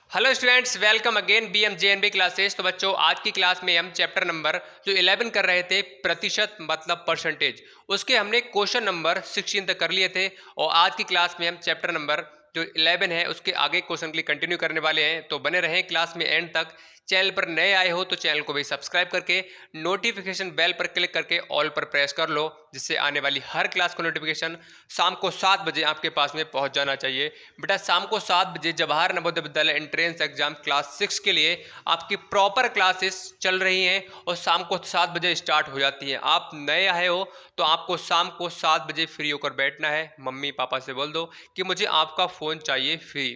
Hello students, welcome again BMJNB classes. तो बच्चों, आज की क्लास में हम चैप्टर नंबर जो 11 कर रहे थे, प्रतिशत मतलब परसेंटेज, उसके हमने क्वेश्चन नंबर 16 तक कर लिए थे। और आज की क्लास में हम चैप्टर नंबर जो 11 है उसके आगे क्वेश्चन के लिए कंटिन्यू करने वाले हैं। तो बने रहें क्लास में एंड तक। चैनल पर नए आए हो तो चैनल को भी सब्सक्राइब करके नोटिफिकेशन बेल पर क्लिक करके ऑल पर प्रेस कर लो, जिससे आने वाली हर क्लास का नोटिफिकेशन शाम को 7 बजे आपके पास में पहुंच जाना चाहिए। बेटा, शाम को 7 बजे Jawahar Navodaya Vidyalaya entrance exam class 6 के लिए आपकी प्रॉपर क्लासेस चल रही हैं और शाम को 7 बजे स्टार्ट हो जाती हैं। आप नए आए हो तो आपको शाम को 7 बजे फ्री होकर बैठना है। मम्मी पापा से बोल दो कि मुझे आपका फ़ोन चाहिए फ्री,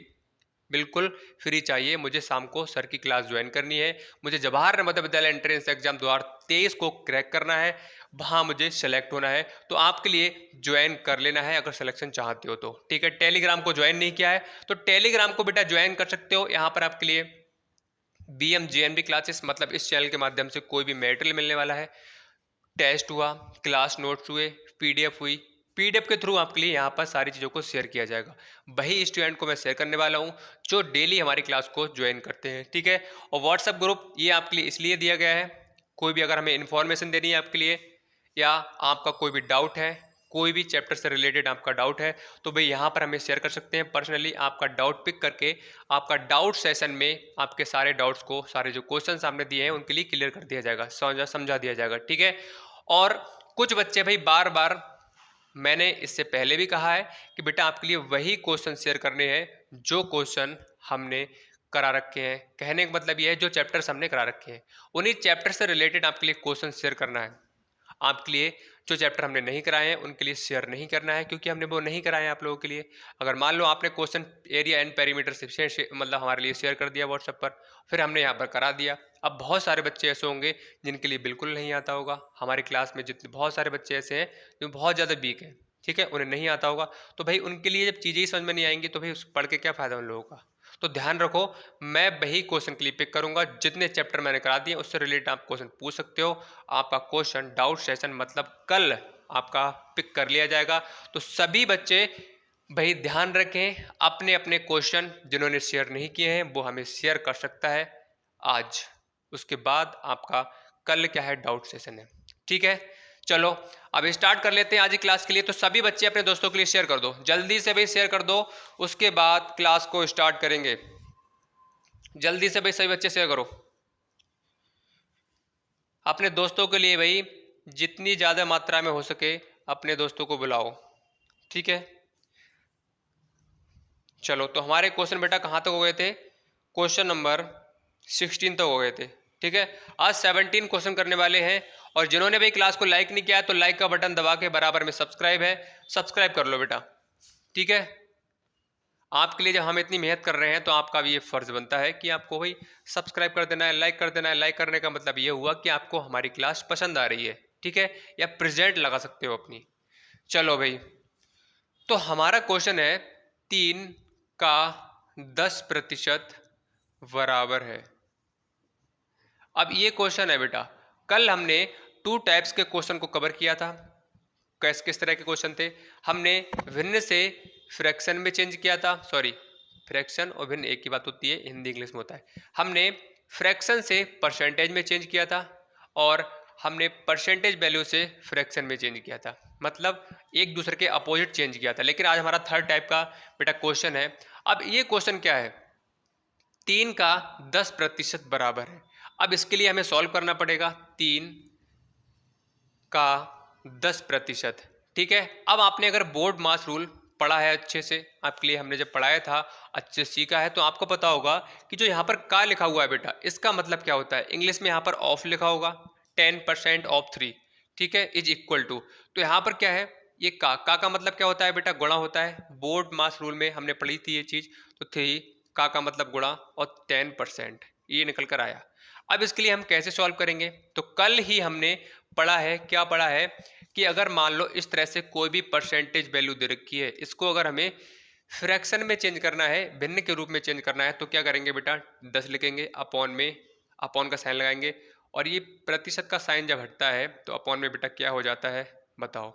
बिल्कुल फ्री चाहिए। मुझे शाम को सर की क्लास ज्वाइन करनी है। मुझे जवाहर नवोदय विद्यालय एंट्रेंस एग्जाम 2023 को क्रैक करना है, वहां मुझे सेलेक्ट होना है। तो आपके लिए ज्वाइन कर लेना है अगर सिलेक्शन चाहते हो तो। ठीक है, टेलीग्राम को ज्वाइन नहीं किया है तो टेलीग्राम को बेटा ज्वाइन कर सकते हो। यहाँ पर आपके लिए BMJNB क्लासेस मतलब इस चैनल के माध्यम से कोई भी मेटेरियल मिलने वाला है। टेस्ट हुआ, क्लास नोट्स हुए, PDF हुई, PDF के थ्रू आपके लिए यहाँ पर सारी चीज़ों को शेयर किया जाएगा। वही स्टूडेंट को मैं शेयर करने वाला हूँ जो डेली हमारी क्लास को ज्वाइन करते हैं। ठीक है, और व्हाट्सएप ग्रुप ये आपके लिए इसलिए दिया गया है, कोई भी अगर हमें इन्फॉर्मेशन देनी है आपके लिए, या आपका कोई भी डाउट है, कोई भी चैप्टर से रिलेटेड आपका डाउट है, तो भाई यहाँ पर हमें शेयर कर सकते हैं। पर्सनली आपका डाउट पिक करके आपका डाउट सेशन में आपके सारे डाउट्स को, सारे जो क्वेश्चन सामने दिए हैं उनके लिए क्लियर कर दिया जाएगा, समझा दिया जाएगा। ठीक है, और कुछ बच्चे भाई बार बार, मैंने इससे पहले भी कहा है कि बेटा आपके लिए वही क्वेश्चन शेयर करने हैं जो क्वेश्चन हमने करा रखे हैं। कहने का मतलब यह है जो चैप्टर्स हमने करा रखे हैं उन्हीं चैप्टर से रिलेटेड आपके लिए क्वेश्चन शेयर करना है। आपके लिए जो चैप्टर हमने नहीं कराए हैं उनके लिए शेयर नहीं करना है, क्योंकि हमने वो नहीं कराए हैं आप लोगों के लिए। अगर मान लो आपने क्वेश्चन एरिया एंड पेरीमीटर से मतलब हमारे लिए शेयर कर दिया व्हाट्सएप पर, फिर हमने यहाँ पर करा दिया। अब बहुत सारे बच्चे ऐसे होंगे जिनके लिए बिल्कुल नहीं आता होगा। हमारी क्लास में जितने बहुत सारे बच्चे ऐसे हैं जो बहुत ज़्यादा वीक हैं, ठीक है, उन्हें नहीं आता होगा। तो भाई उनके लिए जब चीज़ें ही समझ में नहीं आएंगी तो भाई उस पढ़ के क्या फ़ायदा उन लोगों का। तो ध्यान रखो, मैं वही क्वेश्चन के लिए पिक करूंगा जितने चैप्टर मैंने करा दिए उससे रिलेटेड आप क्वेश्चन पूछ सकते हो। आपका क्वेश्चन डाउट सेशन मतलब कल आपका पिक कर लिया जाएगा। तो सभी बच्चे भाई ध्यान रखें, अपने अपने क्वेश्चन जिन्होंने शेयर नहीं किए हैं वो हमें शेयर कर सकता है आज। उसके बाद आपका कल क्या है, डाउट सेशन है। ठीक है, चलो अब स्टार्ट कर लेते हैं आज की क्लास के लिए। तो सभी बच्चे अपने दोस्तों के लिए शेयर कर दो, जल्दी से भाई शेयर कर दो, उसके बाद क्लास को स्टार्ट करेंगे। जल्दी से भाई सभी बच्चे शेयर करो अपने दोस्तों के लिए। भाई जितनी ज़्यादा मात्रा में हो सके अपने दोस्तों को बुलाओ। ठीक है, चलो तो हमारे क्वेश्चन बेटा कहाँ तक हो गए थे, क्वेश्चन नंबर 16 तक हो गए थे। ठीक है, आज 17 क्वेश्चन करने वाले हैं। और जिन्होंने भी क्लास को लाइक नहीं किया है तो लाइक का बटन दबा के बराबर में सब्सक्राइब है, सब्सक्राइब कर लो बेटा। ठीक है, आपके लिए जब हम इतनी मेहनत कर रहे हैं तो आपका भी ये फर्ज बनता है कि आपको भाई सब्सक्राइब कर देना है, लाइक कर देना है। लाइक करने का मतलब ये हुआ कि आपको हमारी क्लास पसंद आ रही है। ठीक है, या प्रेजेंट लगा सकते हो अपनी। चलो भाई, तो हमारा क्वेश्चन है 3 का 10% बराबर है। अब ये क्वेश्चन है बेटा, कल हमने 2 टाइप्स के क्वेश्चन को कवर किया था। किस किस तरह के क्वेश्चन थे, हमने भिन्न से फ्रैक्शन में चेंज किया था। सॉरी, फ्रैक्शन और भिन्न एक ही बात होती है, हिंदी इंग्लिश में होता है। हमने फ्रैक्शन से परसेंटेज में चेंज किया था और हमने परसेंटेज वैल्यू से फ्रैक्शन में चेंज किया था, मतलब एक दूसरे के अपोजिट चेंज किया था। लेकिन आज हमारा थर्ड टाइप का बेटा क्वेश्चन है। अब ये क्वेश्चन क्या है, 3 का 10% बराबर है। अब इसके लिए हमें सॉल्व करना पड़ेगा 3 का 10%। ठीक है, अब आपने अगर बोर्ड मास रूल पढ़ा है अच्छे से, आपके लिए हमने जब पढ़ाया था अच्छे से सीखा है, तो आपको पता होगा कि जो यहाँ पर का लिखा हुआ है बेटा, इसका मतलब क्या होता है। इंग्लिश में यहाँ पर ऑफ लिखा होगा, 10% ऑफ 3, ठीक है, इज इक्वल टू। तो यहाँ पर क्या है, ये का मतलब क्या होता है बेटा, गुणा होता है। बोर्ड मास रूल में हमने पढ़ी थी ये चीज। तो 3 का मतलब गुणा और 10% ये निकल कर आया। अब इसके लिए हम कैसे सॉल्व करेंगे, तो कल ही हमने पढ़ा है, क्या पढ़ा है कि अगर मान लो इस तरह से कोई भी परसेंटेज वैल्यू दे रखी है, इसको अगर हमें फ्रैक्शन में चेंज करना है, भिन्न के रूप में चेंज करना है, तो क्या करेंगे बेटा, 10 लिखेंगे, अपॉन में अपॉन का साइन लगाएंगे, और ये प्रतिशत का साइन जब हटता है तो अपॉन में बेटा क्या हो जाता है बताओ,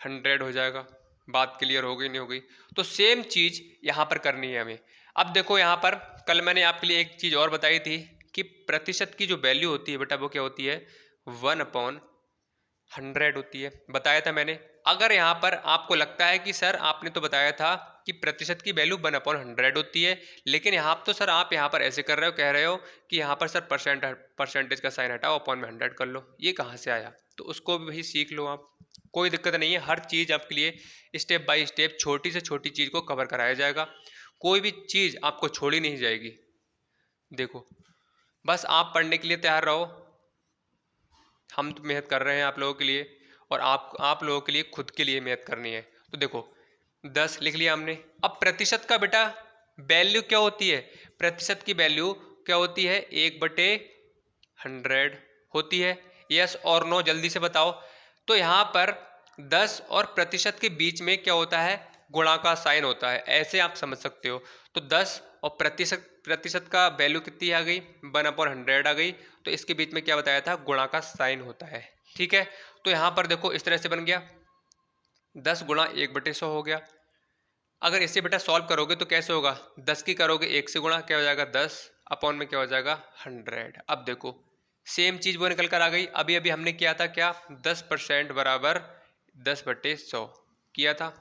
100 हो जाएगा। बात क्लियर हो गई नहीं हो गई। तो सेम चीज यहाँ पर करनी है हमें। अब देखो यहाँ पर कल मैंने आपके लिए एक चीज़ और बताई थी कि प्रतिशत की जो वैल्यू होती है बेटा वो क्या होती है, 1/100 होती है, बताया था मैंने। अगर यहाँ पर आपको लगता है कि सर आपने तो बताया था कि प्रतिशत की वैल्यू 1/100 होती है, लेकिन यहाँ तो सर आप यहाँ पर ऐसे कर रहे हो, कह रहे हो कि यहाँ पर सर परसेंटेज का साइन हटाओ, अपॉन में 100 कर लो, ये कहाँ से आया? तो उसको भी भाई सीख लो आप, कोई दिक्कत नहीं है। हर चीज़ आपके लिए स्टेप बाय स्टेप छोटी से छोटी चीज़ को कवर कराया जाएगा, कोई भी चीज़ आपको छोड़ी नहीं जाएगी। देखो बस आप पढ़ने के लिए तैयार रहो, हम तो मेहनत कर रहे हैं आप लोगों के लिए, और आप लोगों के लिए खुद के लिए मेहनत करनी है। तो देखो 10 लिख लिया हमने। अब प्रतिशत का बेटा वैल्यू क्या होती है, प्रतिशत की वैल्यू क्या होती है, 1/100 होती है। यस और नो जल्दी से बताओ। तो यहाँ पर 10 और प्रतिशत के बीच में क्या होता है, गुणा का साइन होता है, ऐसे आप समझ सकते हो। तो 10 और प्रतिशत का वैल्यू कितनी आ गई, 1/100 आ गई, तो इसके बीच में क्या बताया था, गुणा का साइन होता है। ठीक है, तो यहाँ पर देखो इस तरह से बन गया, 10 गुणा 1/100 हो गया। अगर इसे बेटा सॉल्व करोगे तो कैसे होगा, 10 की करोगे 1 से गुणा, क्या हो जाएगा 10, अपॉन में क्या हो जाएगा 100। अब देखो सेम चीज वो निकल कर आ गई। अभी अभी हमने किया था क्या, 10% बराबर 10/100 किया था,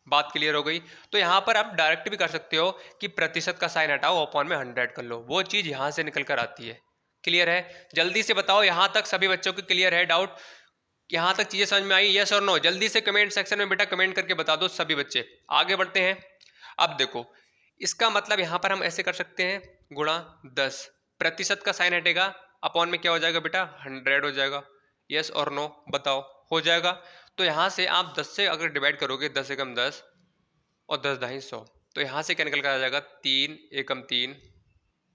बात क्लियर हो गई। तो यहाँ पर आप डायरेक्ट भी कर सकते हो कि प्रतिशत का साइन हटाओ, अपॉन में 100 कर लो, वो चीज यहाँ से निकल कर आती है। क्लियर है? जल्दी से बताओ, यहाँ तक सभी बच्चों को क्लियर है? डाउट यहाँ तक चीजें समझ में आई? यस और नो जल्दी से कमेंट सेक्शन में बेटा कमेंट करके बता दो सभी बच्चे। आगे बढ़ते हैं। अब देखो इसका मतलब यहाँ पर हम ऐसे कर सकते हैं, गुणा 10, प्रतिशत का साइन हटेगा, अपॉन में क्या हो जाएगा बेटा 100 हो जाएगा। यस और नो बताओ, हो जाएगा? तो यहाँ से आप 10 से अगर डिवाइड करोगे, 10 एकम 10 और 10 ढाई 100, तो यहाँ से क्या निकल कर आ जाएगा, 3 एकम 3।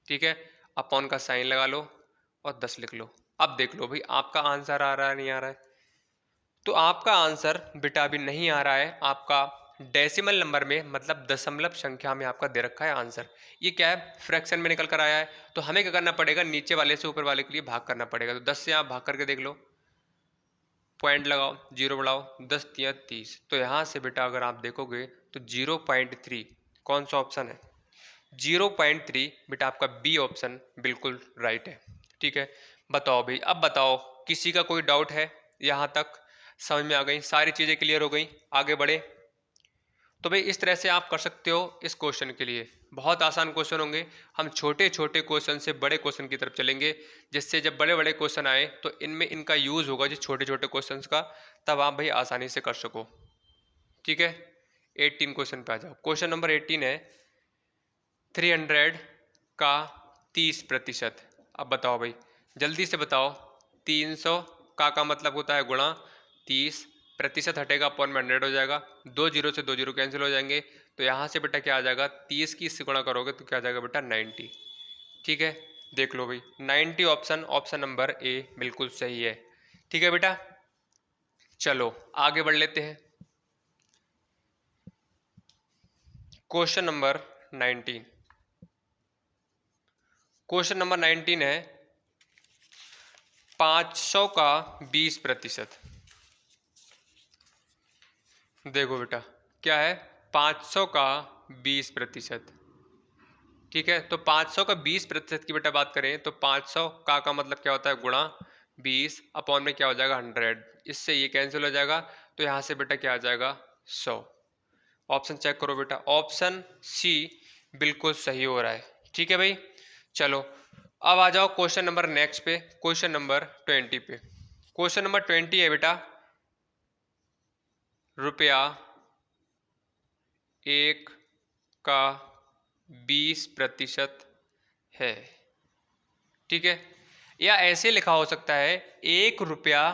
ठीक है, अपॉन का साइन लगा लो और 10 लिख लो। अब देख लो भाई आपका आंसर आ रहा है नहीं आ रहा है? तो आपका आंसर बेटा अभी नहीं आ रहा है, आपका डेसिमल नंबर में मतलब दशमलव संख्या में आपका दे रखा है आंसर। ये क्या है, फ्रैक्शन में निकल कर आया है। तो हमें क्या करना पड़ेगा, नीचे वाले से ऊपर वाले के लिए भाग करना पड़ेगा। तो 10 से आप भाग करके देख लो, पॉइंट लगाओ, जीरो बढ़ाओ, 10 तिया 30। तो यहाँ से बेटा अगर आप देखोगे तो 0.3 कौन सा ऑप्शन है, 0.3 बेटा आपका बी ऑप्शन बिल्कुल राइट है। ठीक है, बताओ भाई, अब बताओ किसी का कोई डाउट है? यहाँ तक समझ में आ गई, सारी चीज़ें क्लियर हो गई, आगे बढ़े। तो भाई इस तरह से आप कर सकते हो इस क्वेश्चन के लिए, बहुत आसान क्वेश्चन होंगे। हम छोटे छोटे क्वेश्चन से बड़े क्वेश्चन की तरफ चलेंगे, जिससे जब बड़े बड़े क्वेश्चन आए तो इनमें इनका यूज़ होगा जिस छोटे छोटे क्वेश्चन का, तब आप भाई आसानी से कर सको। ठीक है, 18 क्वेश्चन पे आ जाओ। क्वेश्चन नंबर 18 है 300 का 30%। अब बताओ भाई जल्दी से बताओ, 300 का मतलब होता है गुणा 30, प्रतिशत हटेगा, अपॉन में 100 हो जाएगा, 2 जीरो से 2 जीरो कैंसिल हो जाएंगे। तो यहाँ से बेटा क्या आ जाएगा, 30 की इससे गुणा करोगे तो क्या आ जाएगा बेटा 90। ठीक है, देख लो भाई 90 ऑप्शन, ऑप्शन नंबर ए बिल्कुल सही है। ठीक है बेटा, चलो आगे बढ़ लेते हैं। क्वेश्चन नंबर 19, क्वेश्चन नंबर 19 है 500 का 20%। देखो बेटा क्या है, 500 का 20%। ठीक है, तो 500 का 20% की बेटा बात करें तो 500 का मतलब क्या होता है, गुणा 20, अपॉन में क्या हो जाएगा 100, इससे ये कैंसिल हो जाएगा। तो यहाँ से बेटा क्या आ जाएगा 100। ऑप्शन चेक करो बेटा, ऑप्शन सी बिल्कुल सही हो रहा है। ठीक है भाई, चलो अब आ जाओ क्वेश्चन नंबर नेक्स्ट पे, क्वेश्चन नंबर 20 पे। क्वेश्चन नंबर 20 है बेटा, रुपया 1 का 20% है। ठीक है, या ऐसे लिखा हो सकता है 1 रुपया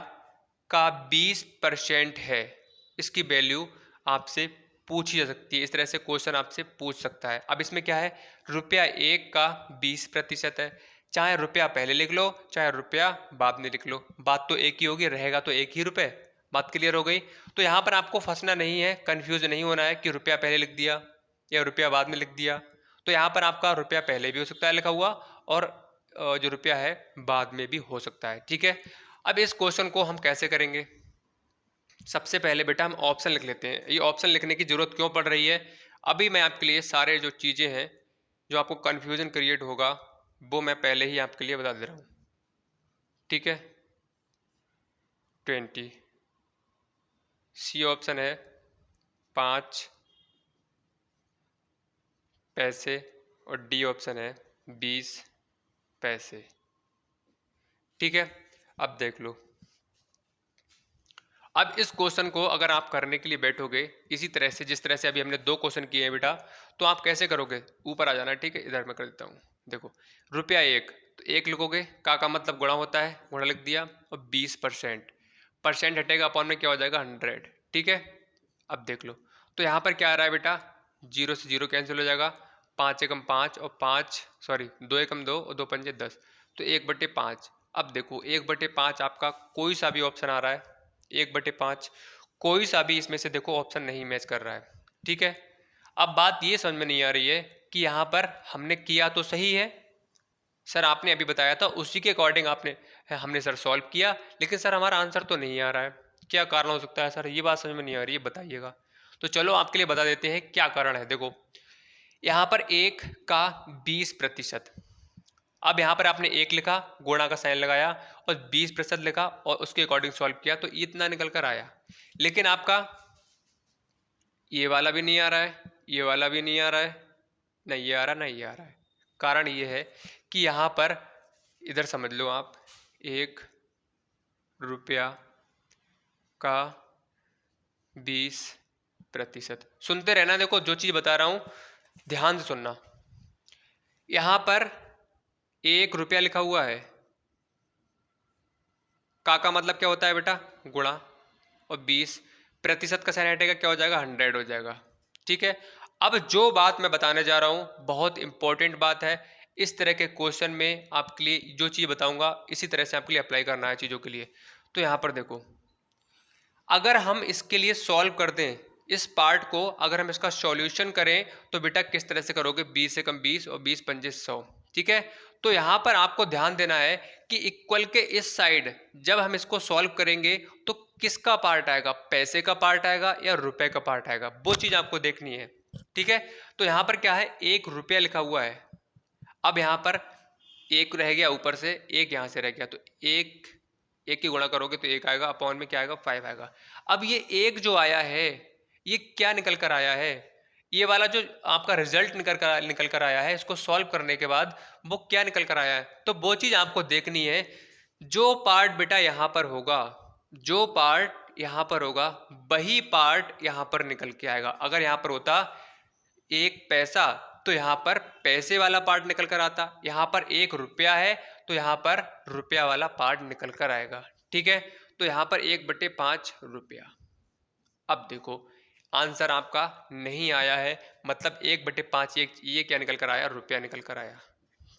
का 20% है, इसकी वैल्यू आपसे पूछी जा सकती है। इस तरह से क्वेश्चन आपसे पूछ सकता है। अब इसमें क्या है, रुपया 1 का 20% है, चाहे रुपया पहले लिख लो चाहे रुपया बाद में लिख लो, बात तो एक ही होगी, रहेगा तो एक ही रुपये। बात क्लियर हो गई? तो यहाँ पर आपको फंसना नहीं है, कंफ्यूज नहीं होना है कि रुपया पहले लिख दिया या रुपया बाद में लिख दिया। तो यहाँ पर आपका रुपया पहले भी हो सकता है लिखा हुआ, और जो रुपया है बाद में भी हो सकता है। ठीक है, अब इस क्वेश्चन को हम कैसे करेंगे, सबसे पहले बेटा हम ऑप्शन लिख लेते हैं। ये ऑप्शन लिखने की जरूरत क्यों पड़ रही है, अभी मैं आपके लिए सारे जो चीज़ें हैं जो आपको कन्फ्यूजन क्रिएट होगा वो मैं पहले ही आपके लिए बता दे रहा हूँ, ठीक है। 20, सी ऑप्शन है 5 पैसे और डी ऑप्शन है 20 पैसे, ठीक है। अब देख लो, अब इस क्वेश्चन को अगर आप करने के लिए बैठोगे इसी तरह से, जिस तरह से अभी हमने 2 क्वेश्चन किए हैं बेटा, तो आप कैसे करोगे, ऊपर आ जाना, ठीक है। इधर मैं कर देता हूँ, देखो रुपया 1, तो 1 लिखोगे, का मतलब गुणा होता है, गुणा लिख दिया, और 20%, परसेंट हटेगा, अपॉन में क्या हो जाएगा 100, ठीक है। अब देख लो, तो यहाँ पर क्या आ रहा है बेटा, 0 से 0 कैंसिल हो जाएगा, 5 एकम 5 और 5 सॉरी 2 एकम 2 और 2 पंजे 10, तो 1/5। अब देखो 1/5 आपका कोई सा भी ऑप्शन आ रहा है, 1/5 कोई सा भी इसमें से देखो ऑप्शन नहीं मैच कर रहा है, ठीक है। अब बात ये समझ में नहीं आ रही है कि यहाँ पर हमने किया तो सही है सर, आपने अभी बताया था उसी के अकॉर्डिंग हमने सर सॉल्व किया, लेकिन सर हमारा आंसर तो नहीं आ रहा है, क्या कारण हो सकता है सर, ये बात समझ में नहीं आ रही है, बताइएगा। तो चलो आपके लिए बता देते हैं क्या कारण है। देखो यहाँ पर 1 का 20%, अब यहाँ पर आपने 1 लिखा, गुणा का साइन लगाया और 20% लिखा और उसके अकॉर्डिंग सॉल्व किया, तो इतना निकल कर आया। लेकिन आपका ये वाला भी नहीं आ रहा है, ये वाला भी नहीं आ रहा है, ना ये आ रहा ना ये आ रहा है। कारण ये है कि यहाँ पर इधर समझ लो आप, 1 रुपया का 20%, सुनते रहना, देखो जो चीज़ बता रहा हूँ ध्यान से सुनना। यहाँ पर 1 रुपया लिखा हुआ है, का मतलब क्या होता है बेटा, गुणा, और 20% का साइन हटेगा, क्या हो जाएगा 100 हो जाएगा, ठीक है। अब जो बात मैं बताने जा रहा हूँ बहुत इंपॉर्टेंट बात है, इस तरह के क्वेश्चन में आपके लिए जो चीज़ बताऊंगा इसी तरह से आपके लिए अप्लाई करना है चीज़ों के लिए। तो यहाँ पर देखो, अगर हम इसके लिए सॉल्व कर दें इस पार्ट को, अगर हम इसका सॉल्यूशन करें तो बेटा किस तरह से करोगे, 20 से कम 20 और 20 पंजे 100, ठीक है। तो यहाँ पर आपको ध्यान देना है कि इक्वल के इस साइड जब हम इसको सॉल्व करेंगे तो किसका पार्ट आएगा, पैसे का पार्ट आएगा या रुपए का पार्ट आएगा, वो चीज आपको देखनी है, ठीक है। तो यहाँ पर क्या है, 1 रुपया लिखा हुआ है, अब यहाँ पर 1 रह गया, ऊपर से 1 यहाँ से रह गया, तो 1 की गुणा करोगे तो 1 आएगा, अपॉन में क्या आएगा 5 आएगा। अब ये 1 जो आया है ये क्या निकल कर आया है, ये वाला जो आपका रिजल्ट निकल कर आया है, इसको सॉल्व करने के बाद वो क्या निकल कर आया है, तो वो चीज आपको देखनी है। जो पार्ट बेटा यहाँ पर होगा, जो पार्ट यहाँ पर होगा वही पार्ट यहाँ पर निकल के आएगा। अगर यहाँ पर होता 1 पैसा तो यहाँ पर पैसे वाला पार्ट निकल कर आता, यहाँ पर 1 रुपया है तो यहाँ पर रुपया वाला पार्ट निकल कर आएगा, ठीक है। तो यहाँ पर 1/5 रुपया। अब देखो आंसर आपका नहीं आया है, मतलब 1/5 ये क्या निकल कर आया, रुपया निकल कर आया,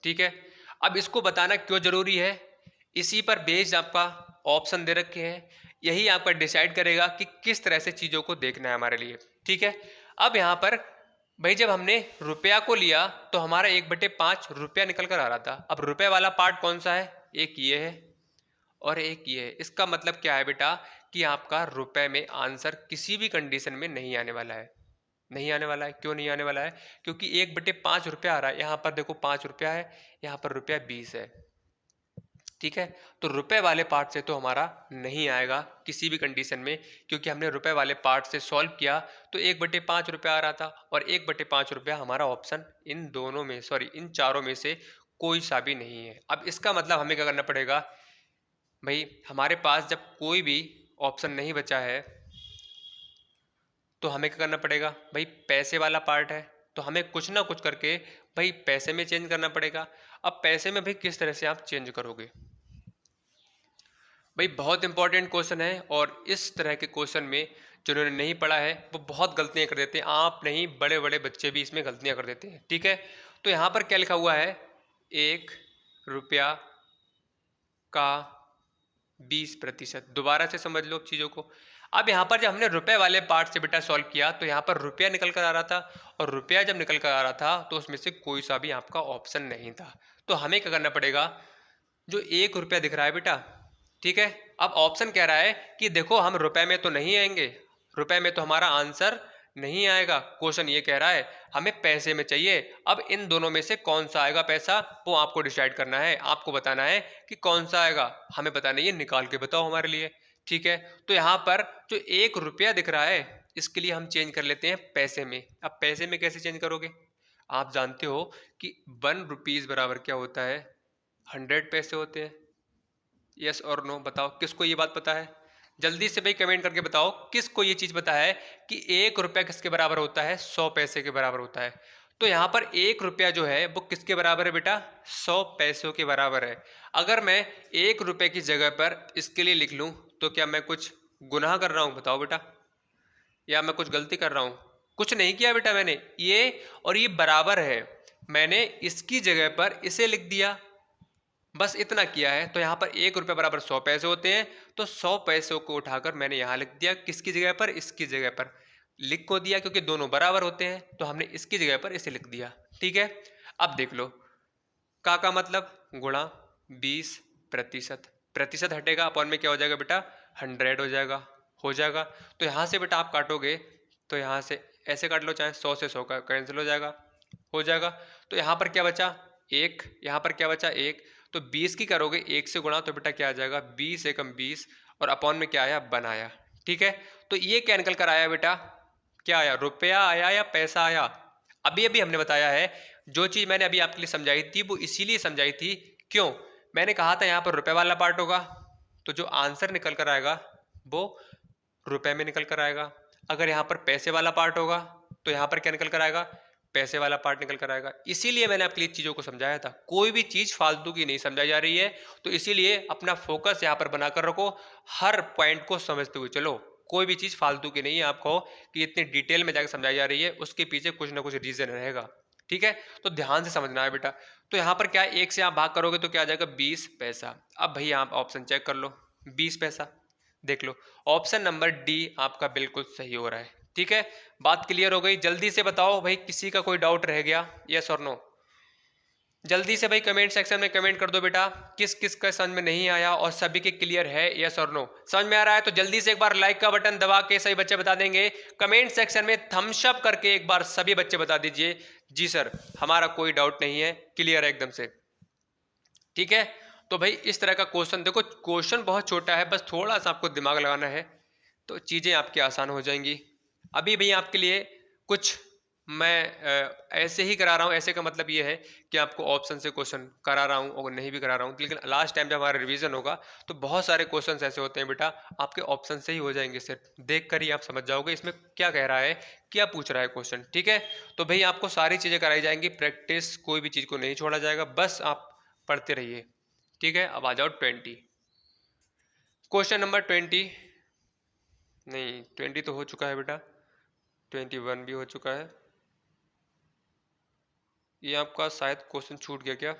ठीक है। अब इसको बताना क्यों जरूरी है, इसी पर बेस्ड आपका ऑप्शन दे रखे हैं, यही आपका डिसाइड करेगा कि किस तरह से चीज़ों को देखना है हमारे लिए, ठीक है। अब यहाँ पर भाई जब हमने रुपया को लिया तो हमारा 1/5 रुपया निकल कर आ रहा था, अब रुपये वाला पार्ट कौन सा है, एक ये है और एक ये है। इसका मतलब क्या है बेटा कि आपका रुपए में आंसर किसी भी कंडीशन में नहीं आने वाला है, नहीं आने वाला है। क्यों नहीं आने वाला है, क्योंकि 1/5 रुपया आ रहा है, यहाँ पर देखो 5 रुपया है, यहाँ पर रुपया 20 है, ठीक है। तो रुपए वाले पार्ट से तो हमारा नहीं आएगा किसी भी कंडीशन में, क्योंकि हमने रुपए वाले पार्ट से सॉल्व किया तो 1/5 रुपया आ रहा था, और 1/5 रुपया हमारा ऑप्शन इन दोनों में सॉरी इन चारों में से कोई सा भी नहीं है। अब इसका मतलब हमें क्या करना पड़ेगा, भाई हमारे पास जब कोई भी ऑप्शन नहीं बचा है तो हमें क्या करना पड़ेगा, भाई पैसे वाला पार्ट है तो हमें कुछ ना कुछ करके भाई पैसे में चेंज करना पड़ेगा। अब पैसे में भी किस तरह से आप चेंज करोगे, भाई बहुत इंपॉर्टेंट क्वेश्चन है, और इस तरह के क्वेश्चन में जिन्होंने नहीं पढ़ा है वो बहुत गलतियां कर देते हैं, आप नहीं बड़े बड़े बच्चे भी इसमें गलतियां कर देते हैं, ठीक है। तो यहाँ पर क्या लिखा हुआ है, 1 रुपया का 20%, दोबारा से समझ लो चीज़ों को। अब यहाँ पर जब हमने रुपए वाले पार्ट से बेटा सॉल्व किया तो यहाँ पर रुपया निकल कर आ रहा था, और रुपया जब निकल कर आ रहा था तो उसमें से कोई सा भी आपका ऑप्शन नहीं था। तो हमें क्या करना पड़ेगा, जो 1 रुपया दिख रहा है बेटा, ठीक है, अब ऑप्शन कह रहा है कि देखो हम रुपए में तो नहीं आएंगे, रुपए में तो हमारा आंसर नहीं आएगा। क्वेश्चन ये कह रहा है हमें पैसे में चाहिए। अब इन दोनों में से कौन सा आएगा पैसा, वो आपको डिसाइड करना है, आपको बताना है कि कौन सा आएगा, हमें बताना है, ये निकाल के बताओ हमारे लिए। ठीक है, तो यहाँ पर जो 1 रुपया दिख रहा है इसके लिए हम चेंज कर लेते हैं पैसे में। अब पैसे में कैसे चेंज करोगे, आप जानते हो कि 1 रुपीज बराबर क्या होता है, 100 पैसे होते हैं। यस और नो बताओ, किसको ये बात पता है? जल्दी से भाई कमेंट करके बताओ किसको ये चीज पता है कि 1 रुपया किसके बराबर होता है, 100 पैसे के बराबर होता है। तो यहाँ पर 1 रुपया जो है वो किसके बराबर है बेटा, 100 पैसों के बराबर है। अगर मैं 1 रुपये की जगह पर इसके लिए लिख लूं तो क्या मैं कुछ गुनाह कर रहा हूं, बताओ बेटा, या मैं कुछ गलती कर रहा हूं? कुछ नहीं किया बेटा मैंने, ये और ये बराबर है, मैंने इसकी जगह पर इसे लिख दिया, बस इतना किया है। तो यहाँ पर 1 रुपया बराबर 100 पैसे होते हैं, तो 100 पैसों को उठाकर मैंने यहाँ लिख दिया, किसकी जगह पर, इसकी जगह पर लिख को दिया, क्योंकि दोनों बराबर होते हैं तो हमने इसकी जगह पर इसे लिख दिया। ठीक है, अब देख लो, का मतलब गुणा 20%, प्रतिशत हटेगा, अपॉन में क्या हो जाएगा बेटा, 100 हो जाएगा। तो यहाँ से बेटा आप काटोगे तो यहाँ से ऐसे काट लो, चाहे 100 से 100 का कैंसिल हो जाएगा। तो यहाँ पर क्या बचा, 1, यहाँ पर क्या बचा, 1। तो 20 की करोगे 1 से गुणा तो बेटा क्या आ जाएगा, 20 एकम 20, और अपॉन में क्या आया, बनाया। ठीक है, तो ये क्या निकल कर आया बेटा, क्या आया, रुपया आया या पैसा आया? अभी अभी हमने बताया है, जो चीज मैंने अभी आपके लिए समझाई थी वो इसीलिए समझाई थी, क्यों, मैंने कहा था यहाँ पर रुपए वाला पार्ट होगा, तो जो आंसर निकल कर आएगा वो रुपए में निकल कर आएगा। अगर यहाँ पर पैसे वाला पार्ट होगा तो यहाँ पर क्या निकल कर आएगा, पैसे वाला पार्ट निकल कर आएगा। इसीलिए मैंने आपके लिए चीजों को समझाया था, कोई भी चीज फालतू की नहीं समझाई जा रही है, तो इसीलिए अपना फोकस यहाँ पर बनाकर रखो, हर पॉइंट को समझते हुए चलो, कोई भी चीज फालतू की नहीं है। आप कहो कि इतनी डिटेल में जाकर समझाई जा रही है, उसके पीछे कुछ ना कुछ रीजन रहेगा। ठीक है, तो ध्यान से समझना है बेटा। तो यहाँ पर क्या, 1 से आप भाग करोगे तो क्या आ जाएगा, 20 पैसा। अब भैया आप ऑप्शन चेक कर लो, 20 पैसा, देख लो ऑप्शन नंबर डी आपका बिल्कुल सही हो रहा है। ठीक है, बात क्लियर हो गई? जल्दी से बताओ भाई, किसी का कोई डाउट रह गया, यस और नो? जल्दी से भाई कमेंट सेक्शन में कमेंट कर दो बेटा, किस किस का समझ में नहीं आया और सभी के क्लियर है, यस और नो? समझ में आ रहा है तो जल्दी से एक बार लाइक का बटन दबा के सभी बच्चे बता देंगे, कमेंट सेक्शन में थम्स अप करके एक बार सभी बच्चे बता दीजिए जी सर हमारा कोई डाउट नहीं है, क्लियर है एकदम से। ठीक है, तो भाई इस तरह का क्वेश्चन देखो, क्वेश्चन बहुत छोटा है, बस थोड़ा सा आपको दिमाग लगाना है तो चीज़ें आपकी आसान हो जाएंगी। अभी भी आपके लिए कुछ मैं ऐसे ही करा रहा हूँ, ऐसे का मतलब ये है कि आपको ऑप्शन से क्वेश्चन करा रहा हूँ और नहीं भी करा रहा हूँ, लेकिन लास्ट टाइम जब हमारा रिवीजन होगा तो बहुत सारे क्वेश्चन ऐसे होते हैं बेटा, आपके ऑप्शन से ही हो जाएंगे, सिर्फ देख कर ही आप समझ जाओगे इसमें क्या कह रहा है, क्या पूछ रहा है क्वेश्चन। ठीक है, तो भाई आपको सारी चीज़ें कराई जाएंगी, प्रैक्टिस, कोई भी चीज़ को नहीं छोड़ा जाएगा, बस आप पढ़ते रहिए। ठीक है, अब आ जाओ 20, क्वेश्चन नंबर 20, नहीं 20 तो हो चुका है बेटा, 21 भी हो चुका है, ये आपका शायद क्वेश्चन छूट गया क्या,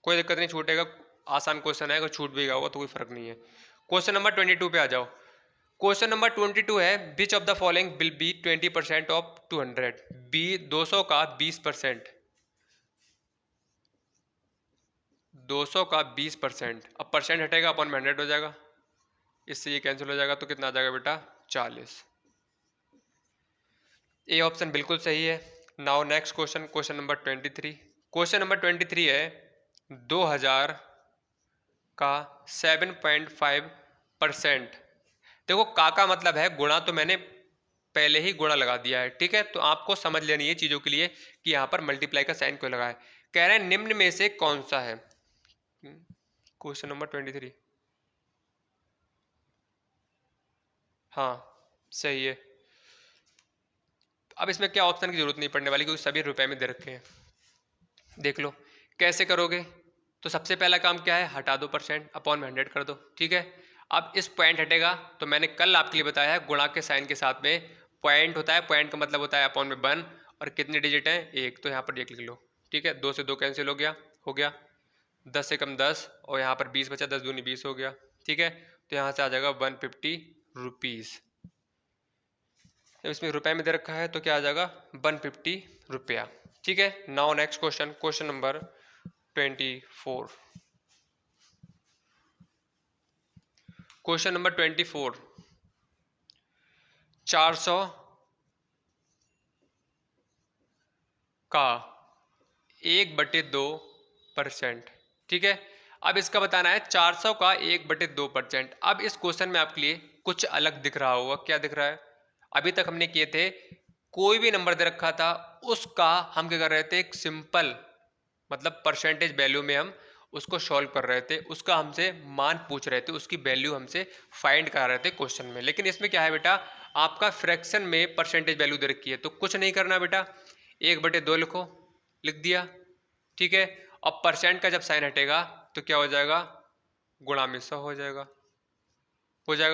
कोई दिक्कत नहीं, छूटेगा, आसान क्वेश्चन है, अगर छूट भी गया होगा तो कोई फर्क नहीं है। क्वेश्चन नंबर 22 पे आ जाओ। क्वेश्चन नंबर 22 है, which of the following will be 20% of 200, B 200 का 20%, 200 का 20%, अब परसेंट हटेगा अपन में 100 हो जाएगा, इससे ये कैंसिल हो जाएगा तो कितना आ जाएगा बेटा, 40। ए ऑप्शन बिल्कुल सही है। Now next question, question number 23, question number 23 है 2000 का 7.5%, देखो का मतलब है गुणा, तो मैंने पहले ही गुणा लगा दिया है। ठीक है, तो आपको समझ लेनी है चीज़ों के लिए कि यहाँ पर मल्टीप्लाई का साइन क्यों लगा है। कह रहे हैं निम्न में से कौन सा है, क्वेश्चन नंबर 23, हाँ सही है। अब इसमें क्या ऑप्शन की जरूरत नहीं पड़ने वाली, क्योंकि सभी रुपए में दे रखे हैं। देख लो कैसे करोगे, तो सबसे पहला काम क्या है, हटा दो परसेंट, अपॉन में 100 कर दो। ठीक है, अब इस पॉइंट हटेगा, तो मैंने कल आपके लिए बताया है गुणा के साइन के साथ में पॉइंट होता है, पॉइंट का मतलब होता है अपॉन में 1, और कितने डिजिट हैं, 1, तो यहाँ पर 1 लिख लो। ठीक है, 2 से 2 कैंसिल हो गया 10 से कम 10, और यहाँ पर 20 बचा, 10 दूनी 20 हो गया। ठीक है, तो यहाँ से आ जाएगा 150 रुपीज़, इसमें रुपए में दे रखा है तो क्या आ जाएगा, 150 रुपया। ठीक है, now next question, question number 24, question number 24, 400 का 1/2%। ठीक है, अब इसका बताना है 400 का 1/2%। अब इस क्वेश्चन में आपके लिए कुछ अलग दिख रहा होगा। क्या दिख रहा है? अभी तक हमने किए थे, कोई भी नंबर दे रखा था उसका हम क्या कर रहे थे, एक सिंपल मतलब परसेंटेज वैल्यू में हम उसको सॉल्व कर रहे थे, उसका हमसे मान पूछ रहे थे, उसकी वैल्यू हमसे फाइंड करा रहे थे क्वेश्चन में। लेकिन इसमें क्या है बेटा, आपका फ्रैक्शन में परसेंटेज वैल्यू दे रखी है, तो कुछ नहीं करना बेटा, 1/2 लिखो, लिख दिया। ठीक है, अब परसेंट का जब साइन हटेगा तो क्या हो जाएगा, गुणा में 100 हो जाएगा।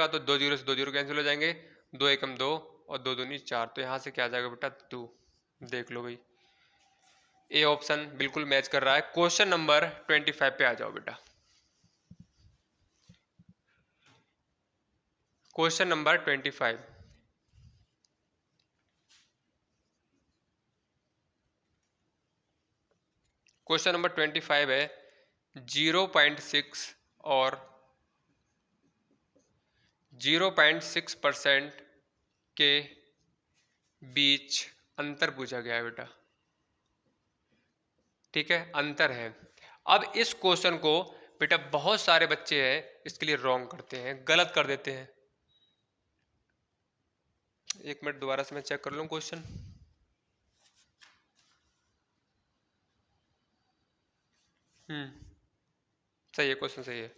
तो 2 जीरो से 2 जीरो कैंसिल हो जाएंगे, 2 एकम 2 और 2 दूनी 4, तो यहाँ से क्या आ जाएगा बेटा 2। देख लो भाई, ए ऑप्शन बिल्कुल मैच कर रहा है। क्वेश्चन नंबर 25 पे आ जाओ बेटा। Question number 25। क्वेश्चन नंबर 25 है 0.6 और 0.6% के बीच अंतर पूछा गया है बेटा। ठीक है, अंतर है। अब इस क्वेश्चन को बेटा बहुत सारे बच्चे हैं इसके लिए रॉन्ग करते हैं, गलत कर देते हैं। एक मिनट दोबारा से मैं चेक कर लूं क्वेश्चन। सही है, क्वेश्चन सही है।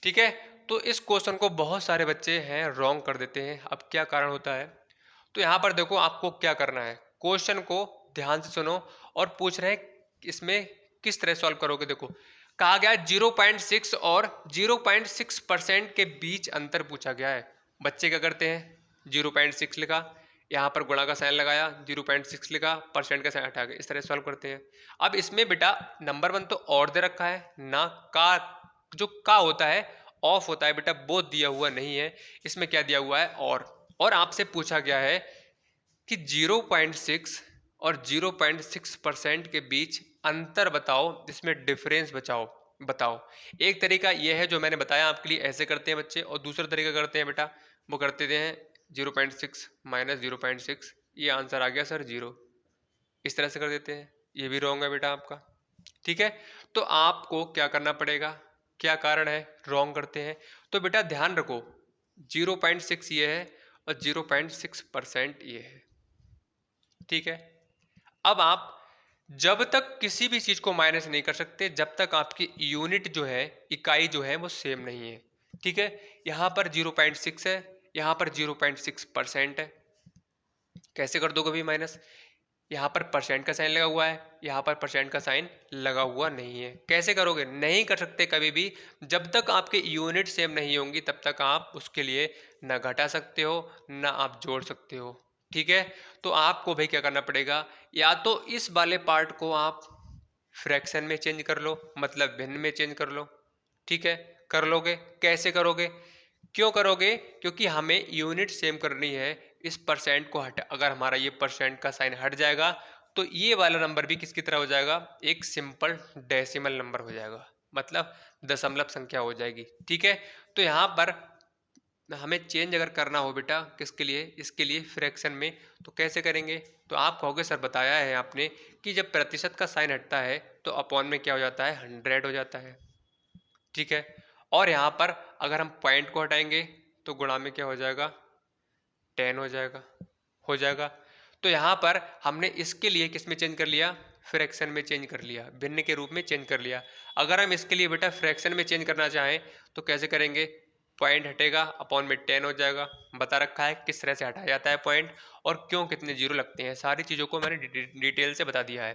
ठीक है, तो इस क्वेश्चन को बहुत सारे बच्चे हैं रॉन्ग कर देते हैं। अब क्या कारण होता है, तो यहाँ पर देखो आपको क्या करना है, क्वेश्चन को ध्यान से सुनो और पूछ रहे हैं इसमें किस तरह सॉल्व करोगे। देखो कहा गया 0.6 और 0.6% के बीच अंतर पूछा गया है। बच्चे क्या करते हैं, 0.6 लिखा, यहाँ पर गुणा का साइन लगाया, 0.6 लिखा, परसेंट का साइन हटा के इस तरह सॉल्व करते हैं। अब इसमें बेटा नंबर 1 तो और दे रखा है ना, का जो का होता है ऑफ होता है बेटा, वो दिया हुआ नहीं है। इसमें क्या दिया हुआ है, और आपसे पूछा गया है कि 0.6 और 0.6% के बीच अंतर बताओ, जिसमें डिफरेंस बताओ। एक तरीका यह है जो मैंने बताया आपके लिए, ऐसे करते हैं बच्चे, और दूसरा तरीका करते हैं बेटा, वो करते हैं 0.6 माइनस 0.6, ये आंसर आ गया सर 0, इस तरह से कर देते हैं। ये भी रॉन्ग है बेटा आपका। ठीक है, तो आपको क्या करना पड़ेगा, क्या कारण है रॉन्ग करते हैं, तो बेटा ध्यान रखो 0.6 ये है और 0.6% ये है। ठीक है, अब आप जब तक किसी भी चीज को माइनस नहीं कर सकते जब तक आपकी यूनिट जो है, इकाई जो है वो सेम नहीं है। ठीक है, यहां पर 0.6 है, यहां पर 0.6% है, कैसे कर दोगे भाई माइनस, यहाँ पर परसेंट का साइन लगा हुआ है, यहाँ पर परसेंट का साइन लगा हुआ नहीं है, कैसे करोगे, नहीं कर सकते कभी भी। जब तक आपके यूनिट सेम नहीं होंगी तब तक आप उसके लिए ना घटा सकते हो ना आप जोड़ सकते हो। ठीक है, तो आपको भाई क्या करना पड़ेगा, या तो इस वाले पार्ट को आप फ्रैक्शन में चेंज कर लो, मतलब भिन्न में चेंज कर लो। ठीक है, कर लोगे, कैसे करोगे, क्यों करोगे, क्योंकि हमें यूनिट सेम करनी है। इस परसेंट को हटा, अगर हमारा ये परसेंट का साइन हट जाएगा तो ये वाला नंबर भी किसकी तरह हो जाएगा, एक सिंपल डेसिमल नंबर हो जाएगा, मतलब दशमलव संख्या हो जाएगी। ठीक है, तो यहाँ पर हमें चेंज अगर करना हो बेटा किसके लिए, इसके लिए फ्रैक्शन में, तो कैसे करेंगे, तो आप कहोगे सर बताया है आपने कि जब प्रतिशत का साइन हटता है तो अपॉन में क्या हो जाता है, 100 हो जाता है। ठीक है, और यहाँ पर अगर हम पॉइंट को हटाएंगे तो गुणा में क्या हो जाएगा, 10 हो जाएगा। तो यहाँ पर हमने इसके लिए किस में चेंज कर लिया, फ्रैक्शन में चेंज कर लिया, भिन्न के रूप में चेंज कर लिया। अगर हम इसके लिए बेटा फ्रैक्शन में चेंज करना चाहें तो कैसे करेंगे, पॉइंट हटेगा, अपॉन में 10 हो जाएगा। बता रखा है किस तरह से हटाया जाता है पॉइंट, और क्यों कितने जीरो लगते हैं, सारी चीज़ों को मैंने डिटेल से बता दिया है।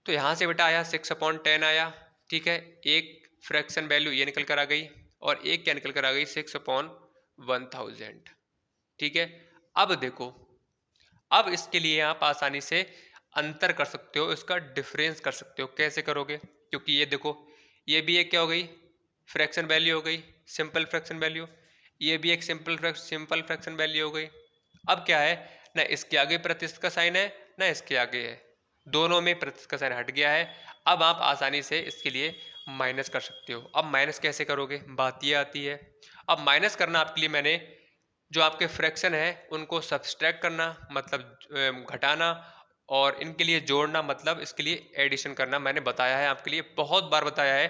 तो यहाँ से बेटा आया 6/10 आया। ठीक है, एक फ्रैक्शन वैल्यू ये निकल कर आ गई और एक क्या निकल कर आ गई, 6/1000। ठीक है, अब देखो, अब इसके लिए आप आसानी से अंतर कर सकते हो, इसका डिफरेंस कर सकते हो। कैसे करोगे, क्योंकि ये देखो ये भी एक क्या हो गई, फ्रैक्शन वैल्यू हो गई, सिंपल फ्रैक्शन वैल्यू, ये भी एक सिंपल फ्रैक्शन वैल्यू हो गई। अब क्या है, ना इसके आगे प्रतिशत का साइन है ना इसके आगे है, दोनों में प्रतिशत का साइन हट गया है। अब आप आसानी से इसके लिए माइनस कर सकते हो। अब माइनस कैसे करोगे, बात ये आती है। अब माइनस करना आपके लिए मैंने जो आपके फ्रैक्शन है उनको सब्सट्रैक्ट करना मतलब घटाना, और इनके लिए जोड़ना मतलब इसके लिए एडिशन करना। मैंने बताया है आपके लिए, बहुत बार बताया है,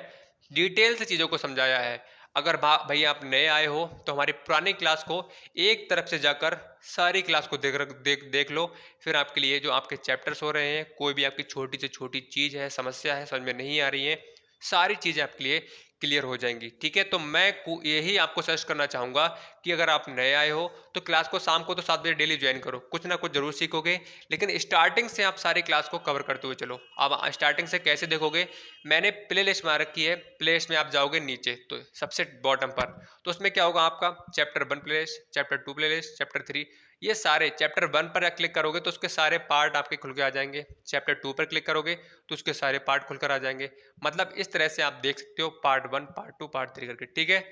डिटेल से चीज़ों को समझाया है। अगर भाई आप नए आए हो तो हमारी पुरानी क्लास को एक तरफ से जाकर सारी क्लास को देख लो। फिर आपके लिए जो आपके चैप्टर्स हो रहे हैं, कोई भी आपकी छोटी से छोटी चीज़ है, समस्या है, समझ में नहीं आ रही है, सारी चीज़ें आपके लिए क्लियर हो जाएंगी। ठीक है, तो मैं यही आपको सजेस्ट करना चाहूँगा कि अगर आप नए आए हो तो क्लास को शाम को तो 7 बजे डेली ज्वाइन करो, कुछ ना कुछ जरूर सीखोगे। लेकिन स्टार्टिंग से आप सारी क्लास को कवर करते हुए चलो। अब स्टार्टिंग से कैसे देखोगे, मैंने प्ले लिस्ट बना रखी है। प्ले लिस्ट में आप जाओगे नीचे तो सबसे बॉटम पर, तो उसमें क्या होगा, आपका chapter 1 play list, chapter 2 play list, chapter 3, ये सारे चैप्टर 1 पर क्लिक करोगे तो उसके सारे पार्ट आपके खुल के आ जाएंगे। चैप्टर 2 पर क्लिक करोगे तो उसके सारे पार्ट खुलकर आ जाएंगे। मतलब इस तरह से आप देख सकते हो पार्ट 1, पार्ट 2, पार्ट 3 करके। ठीक है,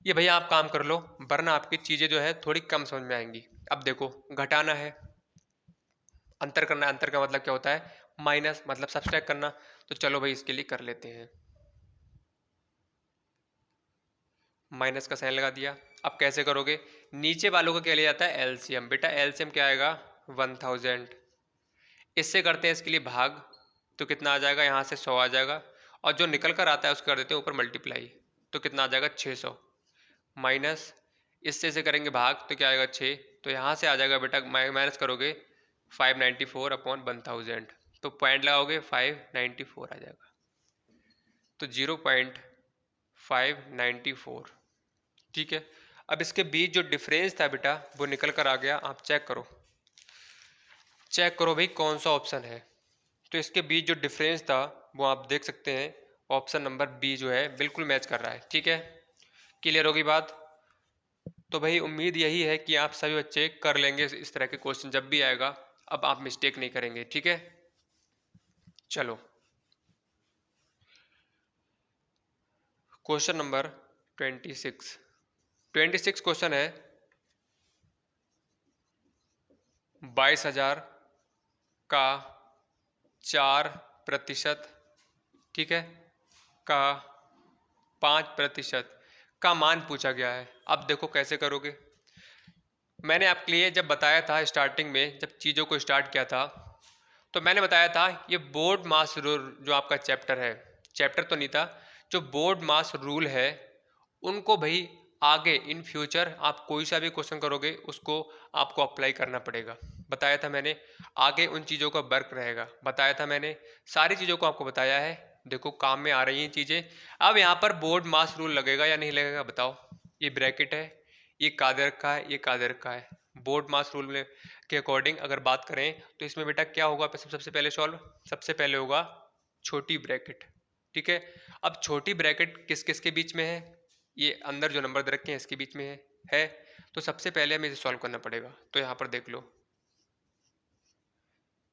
ये भैया आप काम कर लो, वरना आपकी चीज़ें जो है थोड़ी कम समझ में आएंगी। अब देखो, घटाना है, अंतर करना है। अंतर का मतलब क्या होता है, माइनस मतलब सब्सट्रैक्ट करना। तो चलो भाई इसके लिए कर लेते हैं, माइनस का साइन लगा दिया। अब कैसे करोगे, नीचे वालों का क्या लिया जाता है, एलसीएम। बेटा एलसीएम क्या आएगा, 1000। इससे करते हैं इसके लिए भाग, तो कितना आ जाएगा, यहाँ से 100 आ जाएगा, और जो निकल कर आता है उसको कर देते हैं ऊपर मल्टीप्लाई, तो कितना आ जाएगा 600। माइनस इससे से करेंगे भाग तो क्या आएगा 6, तो यहाँ से आ जाएगा बेटा, माइनस करोगे 594 अपॉन 1000, तो पॉइंट लगाओगे 594 आ जाएगा, तो 0.594। ठीक है, अब इसके बीच जो डिफरेंस था बेटा वो निकल कर आ गया। आप चेक करो, चेक करो भाई कौन सा ऑप्शन है। तो इसके बीच जो डिफरेंस था वो आप देख सकते हैं, ऑप्शन नंबर बी जो है बिल्कुल मैच कर रहा है। ठीक है, क्लियर होगी बात। तो भाई उम्मीद यही है कि आप सभी बच्चे कर लेंगे इस तरह के क्वेश्चन जब भी आएगा। अब आप मिस्टेक नहीं करेंगे। ठीक है, चलो क्वेश्चन नंबर 26 क्वेश्चन है, 22,000 का 4%, ठीक है, का 5% का मान पूछा गया है। अब देखो कैसे करोगे। मैंने आपके लिए जब बताया था स्टार्टिंग में, जब चीज़ों को स्टार्ट किया था, तो मैंने बताया था ये बोर्ड मास रूल जो आपका चैप्टर है, चैप्टर तो नहीं था, जो बोर्ड मास रूल है उनको भाई आगे इन फ्यूचर आप कोई सा भी क्वेश्चन करोगे उसको आपको अप्लाई करना पड़ेगा। बताया था मैंने, आगे उन चीज़ों का वर्क रहेगा, बताया था मैंने, सारी चीज़ों को आपको बताया है। देखो काम में आ रही हैं चीज़ें। अब यहाँ पर बोर्ड मास रूल लगेगा या नहीं लगेगा बताओ। ये ब्रैकेट है, ये कादर का है, ये कादर का है। बोर्ड मास रूल में के अकॉर्डिंग अगर बात करें तो इसमें बेटा क्या होगा, सबसे पहले सॉल्व, सबसे पहले होगा छोटी ब्रैकेट। ठीक है, अब छोटी ब्रैकेट किस किस के बीच में है, ये अंदर जो नंबर दे रखे हैं इसके बीच में है। तो सबसे पहले हमें इसे सॉल्व करना पड़ेगा। तो यहाँ पर देख लो,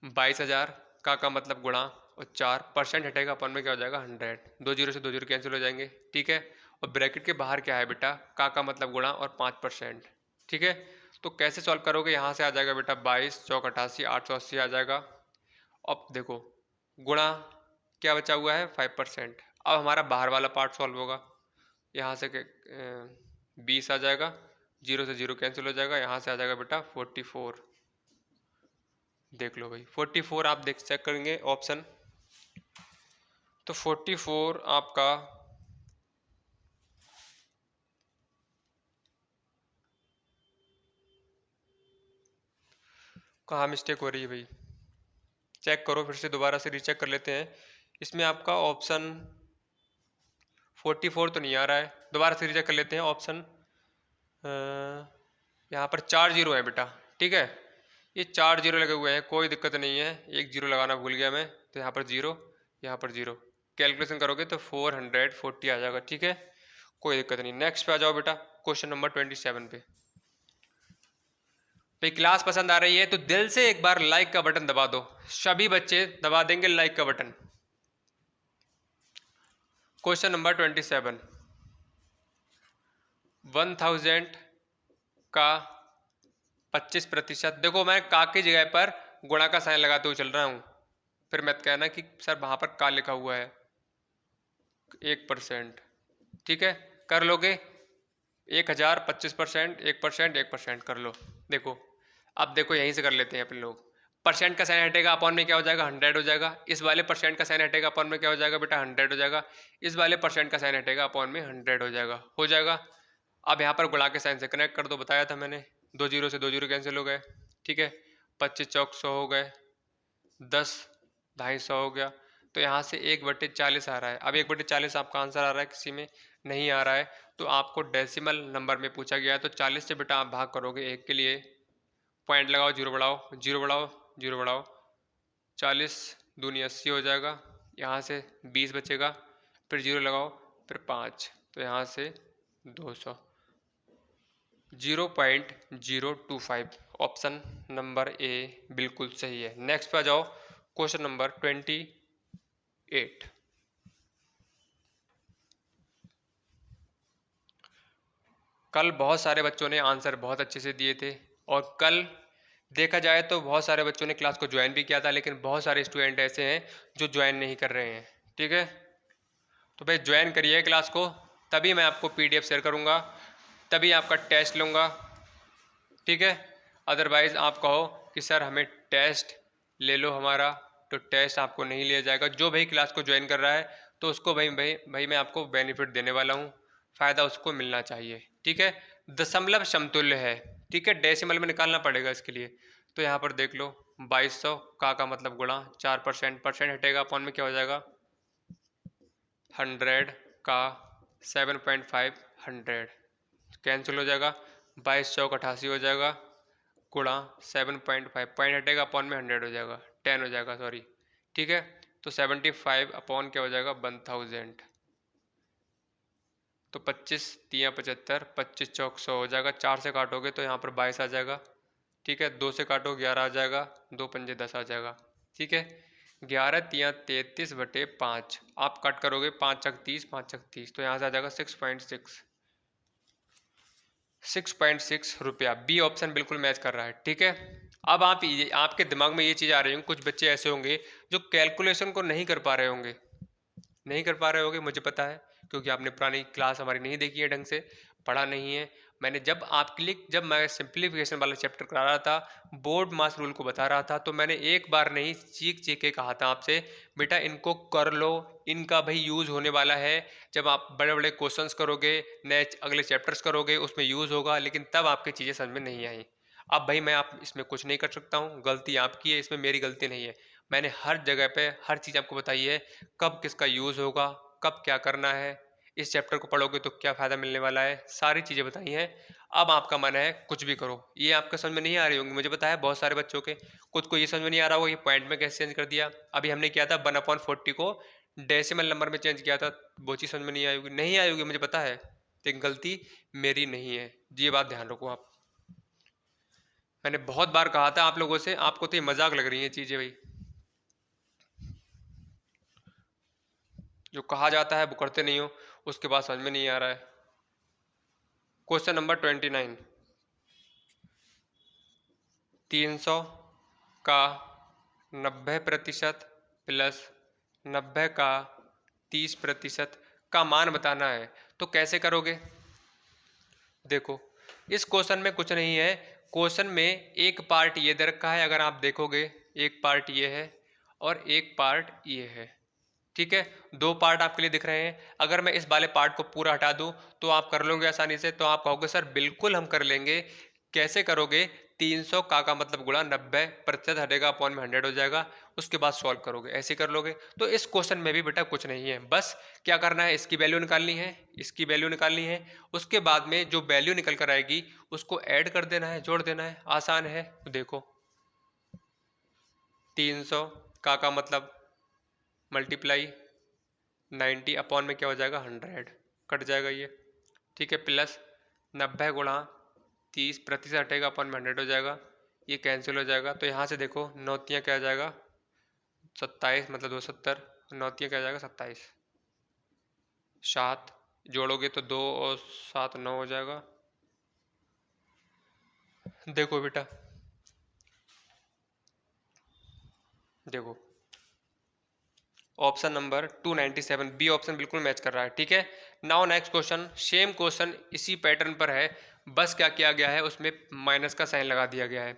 22,000 का मतलब गुणा और 4% हटेगा, अपन में क्या हो जाएगा 100, 2 जीरो से 2 जीरो कैंसिल हो जाएंगे। ठीक है, और ब्रैकेट के बाहर क्या है बेटा, का मतलब गुणा और 5%। ठीक है, तो कैसे सॉल्व करोगे, यहाँ से आ जाएगा बेटा 22 चौक 88, 880 आ जाएगा। अब देखो गुणा क्या बचा हुआ है 5%। अब हमारा बाहर वाला पार्ट सॉल्व होगा, यहाँ से 20 आ जाएगा, जीरो से जीरो कैंसिल हो जाएगा, यहाँ से आ जाएगा बेटा 44। देख लो भाई 44 आप देख चेक करेंगे ऑप्शन, तो 44 आपका कहाँ मिस्टेक हो रही है भाई, चेक करो फिर से, दोबारा से रीचेक कर लेते हैं। इसमें आपका ऑप्शन 44 तो नहीं आ रहा है, दोबारा से रीचेक कर लेते हैं। ऑप्शन यहाँ पर 4 जीरो है बेटा। ठीक है, ये 4 जीरो लगे हुए हैं, कोई दिक्कत नहीं है, एक जीरो लगाना भूल गया मैं, तो यहाँ पर जीरो, यहाँ पर जीरो, कैलकुलेशन करोगे तो 440 आ जाएगा। ठीक है, कोई दिक्कत नहीं। नेक्स्ट पे आ जाओ बेटा, क्वेश्चन नंबर 27 पे। भाई क्लास पसंद आ रही है तो दिल से एक बार लाइक का बटन दबा दो, सभी बच्चे दबा देंगे लाइक का बटन। क्वेश्चन नंबर 27, 1000 का 25%। देखो मैं का की जगह पर गुणा का साइन लगाते हुए चल रहा हूं, फिर मत कहना कि सर वहां पर का लिखा हुआ है 1%। ठीक है, कर लोगे, 1000 25%, 1%, 1% कर लो। देखो, अब देखो यहीं से कर लेते हैं अपन लोग। परसेंट का साइन हटेगा, अपॉन में क्या हो जाएगा 100 हो जाएगा। इस वाले परसेंट का साइन हटेगा, अपॉन में क्या हो जाएगा बेटा 100 हो जाएगा। इस वाले परसेंट का साइन हटेगा, अपॉन में 100 हो जाएगा। अब यहाँ पर गुणा के साइन से कनेक्ट कर दो, बताया था मैंने। 2 जीरो से 2 जीरो कैंसिल हो गए, ठीक है। 25 चौक 100 हो गए, 10 250 हो गया। तो यहाँ से 1/40 आ रहा है। अब 1/40 आपका आंसर आ रहा है, किसी में नहीं आ रहा है तो आपको डेसिमल नंबर में पूछा गया है, तो 40 से बेटा आप भाग करोगे 1 के लिए, पॉइंट लगाओ, जीरो बढ़ाओ, जीरो बढ़ाओ, जीरो बढ़ाओ, 40 दूनी 80 हो जाएगा। यहाँ से 20 बचेगा, फिर जीरो लगाओ, फिर 5, तो यहाँ से 200, 0.025। ऑप्शन नंबर ए बिल्कुल सही है। नेक्स्ट पे आ जाओ, क्वेश्चन नंबर 28। कल बहुत सारे बच्चों ने आंसर बहुत अच्छे से दिए थे, और कल देखा जाए तो बहुत सारे बच्चों ने क्लास को ज्वाइन भी किया था, लेकिन बहुत सारे स्टूडेंट ऐसे हैं जो ज्वाइन नहीं कर रहे हैं, ठीक है। तो भाई ज्वाइन करिए क्लास को, तभी मैं आपको पीडीएफ शेयर करूंगा, तभी आपका टेस्ट लूँगा, ठीक है। अदरवाइज़ आप कहो कि सर हमें टेस्ट ले लो हमारा, तो टेस्ट आपको नहीं लिया जाएगा। जो भाई क्लास को ज्वाइन कर रहा है तो उसको भाई मैं आपको बेनिफिट देने वाला हूँ, फ़ायदा उसको मिलना चाहिए, ठीक है। दशमलव समतुल्य है, ठीक है, डेसिमल में निकालना पड़ेगा इसके लिए। तो यहाँ पर देख लो, 2200 का मतलब गुणा 4%, परसेंट हटेगा, अपॉन में क्या हो जाएगा 100 का 7.5, 100 कैंसिल हो जाएगा, 22 चौक 88 हो जाएगा, गुणा 7.5, पॉइंट हटेगा, अपॉन में 100 हो जाएगा, 10 हो जाएगा, सॉरी, ठीक है। तो 75 अपॉन क्या हो जाएगा 1000, तो 25 तिया 75, 25 चौक 100 हो जाएगा। 4 से काटोगे तो यहाँ पर 22 आ जाएगा, ठीक है। 2 से काटो 11 आ जाएगा, 2 पंजे 10 आ जाएगा, ठीक है। 11 तिया 33/5, आप कट करोगे 5 चक 30, 5 चक 30, तो यहाँ से आ जाएगा 6.6 रुपया। बी ऑप्शन बिल्कुल मैच कर रहा है, ठीक है। अब आपके दिमाग में ये चीज़ आ रही होंगी, कुछ बच्चे ऐसे होंगे जो कैलकुलेशन को नहीं कर पा रहे होंगे, नहीं कर पा रहे होगे, मुझे पता है, क्योंकि आपने पुरानी क्लास हमारी नहीं देखी है, ढंग से पढ़ा नहीं है। मैंने जब मैं सिंप्लीफिकेशन वाला चैप्टर करा रहा था, बोर्ड मास रूल को बता रहा था, तो मैंने एक बार नहीं चीख चीख के कहा था आपसे, बेटा इनको कर लो, इनका भाई यूज़ होने वाला है। जब आप बड़े बड़े क्वेश्चंस करोगे, नए अगले चैप्टर्स करोगे, उसमें यूज़ होगा, लेकिन तब आपकी चीज़ें समझ में नहीं आई। अब भाई मैं आप इसमें कुछ नहीं कर सकता हूँ, गलती आपकी है, इसमें मेरी गलती नहीं है। मैंने हर जगह पे हर चीज़ आपको बताई है, कब किसका यूज़ होगा, कब क्या करना है, इस चैप्टर को पढ़ोगे तो क्या फ़ायदा मिलने वाला है, सारी चीज़ें बताई हैं। अब आपका मन है कुछ भी करो, ये आपका समझ में नहीं आ रही होंगी, मुझे पता है बहुत सारे बच्चों के खुद को ये समझ में नहीं आ रहा होगा, ये पॉइंट में कैसे चेंज कर दिया। अभी हमने किया था 1/40 को डेसिमल नंबर में चेंज किया था, वो चीज़ समझ में नहीं आई होगी मुझे पता है, लेकिन गलती मेरी नहीं है, ये बात ध्यान रखो आप। मैंने बहुत बार कहा था आप लोगों से, आपको तो ये मजाक लग रही है चीज़ें भाई, जो कहा जाता है वो करते नहीं हो, उसके बाद समझ में नहीं आ रहा है। Question number 29। 300 का 90% प्लस 90 का 30% का मान बताना है, तो कैसे करोगे। देखो, इस क्वेश्चन में कुछ नहीं है, क्वेश्चन में एक पार्ट ये दे रखा है, अगर आप देखोगे एक पार्ट ये है और एक पार्ट ये है, ठीक है। दो पार्ट आपके लिए दिख रहे हैं, अगर मैं इस वाले पार्ट को पूरा हटा दूं तो आप कर लोगे आसानी से, तो आप कहोगे सर बिल्कुल हम कर लेंगे। कैसे करोगे, 300 का मतलब गुणा 90% हटेगा, अपॉन में 100 हो जाएगा, उसके बाद सॉल्व करोगे, ऐसे कर लोगे। तो इस क्वेश्चन में भी बेटा कुछ नहीं है, बस क्या करना है, इसकी वैल्यू निकालनी है, इसकी वैल्यू निकालनी है, उसके बाद में जो वैल्यू निकल कर आएगी उसको ऐड कर देना है, जोड़ देना है, आसान है। तो देखो 300 का मतलब मल्टीप्लाई 90 अपॉन में क्या हो जाएगा 100, कट जाएगा ये, ठीक है, प्लस 90 गुणा 30% हटेगा, अपॉन में 100 हो जाएगा, ये कैंसिल हो जाएगा। तो यहाँ से देखो नौतियाँ क्या आ जाएगा 27, मतलब 270, नौतियाँ क्या आ जाएगा 27, 7 जोड़ोगे तो 2 और 7 9 हो जाएगा। देखो बेटा, देखो ऑप्शन नंबर 297 बी ऑप्शन बिल्कुल मैच कर रहा है। ठीक है, now next question, same question इसी पैटर्न पर है, बस क्या किया गया है उसमें माइनस का साइन लगा दिया गया है।